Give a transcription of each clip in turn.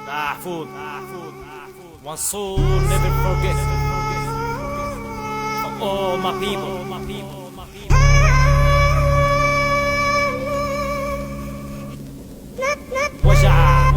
محفوظ. One soul, never forget. For all my people. وجع.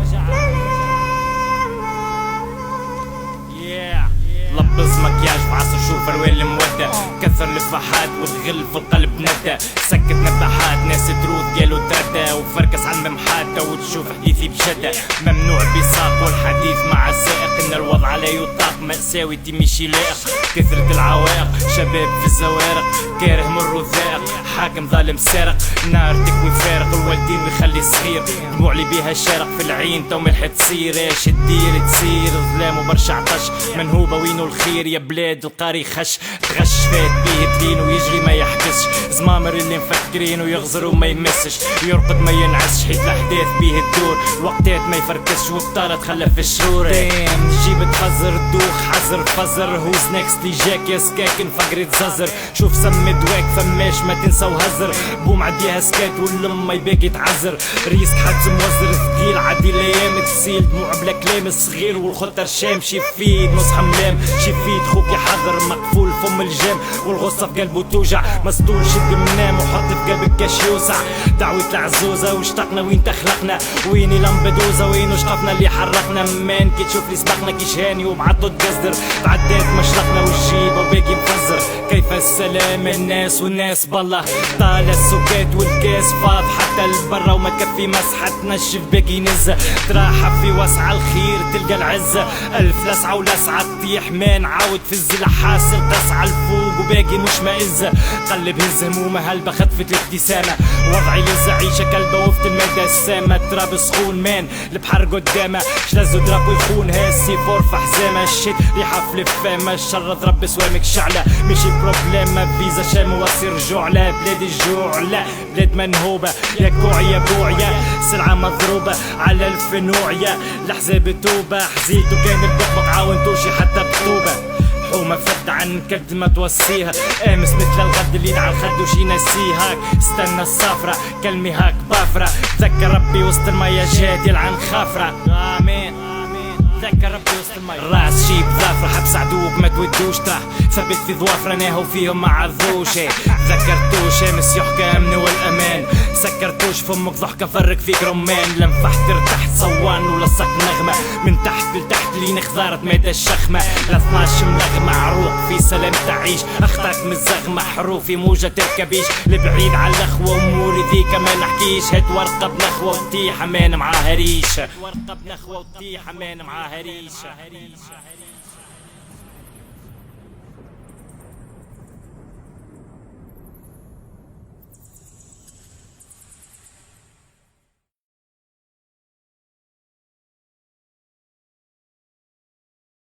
لبس مكياج في عصر شوف الوين المودة، كثر الفحات والغل في القلب ندى، سكت نباحات ناس تروث قالوا تردى، وفركس على الممحاتة وتشوف حديثي بشدة. ممنوع بساق والحديث مع السائق، ان الوضع لا يطاق مأساوي تمشي لائق. كثرة العوائق شباب في الزوارق، كاره مر وذائق، حاكم ظالم سارق، نار تكوي فارق الوالدين ويخلي صغير، دموع اللي بيها شارق في العين تو ملحق تصير. ايش الدير تصير ظلام وبرشا عطش، منهوبة وينو الخير يا بلاد القاري خش، تغش فات بيه تلين ويجري ما يحبسش، زمامر اللي مفكرين ويغزر وما يمسش، يرقد ما ينعسش حيت الاحداث بيه الدور، الوقتات ما يفركسش وبطالة تخلف الشرور. جيب تخزر دوخ حزر فزر، هوز نيكست اللي جاك يا سكاكن فقري تززر، شوف سمي دواك فماش ما تنسى وهزر، بو معديها سكات واللم ما يباقي تعزر، ريسك حد موزر ثقيل عدي الايام تسيل، دموع بلا كلام الصغير والخطر شام، شي فيد نص حملام شي فيد خوك يحضر، مقفول فم الجام والغصة في قلبه توجع، مسطول شد منام وحط في قلبك كاش يوسع، دعوة العزوزة واشتقنا وين تخلقنا، ويني لمبدوزة وين شقفنا اللي حرقنا، مان كي تشوف لي سبقنا كي شهاني ومعطو تقصدر، تعديت مشرقنا والجيبة وباقي مفزر، كيف السلام الناس والناس بالله، طال السكات والكاس فاض حتى البرا وما تكفي مسحة تنشف باقي نزة، تراحب في وسع الخير تلقى العزة، ألف لسعة ولسعة تطيح مان عاود في الزلة حاصل تسعى الفوق وباقي مش مائزة، قلب هز همومة هلبة خطفت الابتسامة، وضعي لزة عيشة كلبة وفت المادة السامة، تراب سخون مان البحر قدامه، شلزو دراب ويخون هاسي فور في حزامة، الشيت ريحة في الفامة، الشر ضرب سوامك شعلة، مشي بروبليم فيزا شام وصير رجوع، لا بلاد الجوع لا بلاد منهوبة، يا كوع يا بوع يا سلعة مضروبة على الف نوع، يا الحزاب توبة حزيت وكان البقبق عاونتوشي حتى بطوبة، حومة فد عن كد ما توصيها، امس مثل الغد اللي على الخد وشي نسيهاك، استنى الصافرة كلمي هاك بافرة، تذكر ربي وسط المية جات يلعن خافرة، امين تذكر ربي وسط المية، راس شيب ظافرة حبس عدوك ما تودوش تراه، ثبت في ظوافرة ناهو فيهم ما عرضوش، تذكرتوش امس يحكى امن والامان، سكرتوش فمك ضحكة فرق فيك رمان، لنفحت ارتحت صوان ولصق نغمة، من تحت لتحت لين خضارت مدى الشخمة، 12 ملغمة عروق في سلام تعيش، اخطاك مزغمة حروفي موجة تركبيش، لبعيد على الاخوة اموري ذيك ما نحكيش، هات ورقة بنخوة وطيح امان معاها ريش، ورقة بنخوة وطيح امان معاها ريش.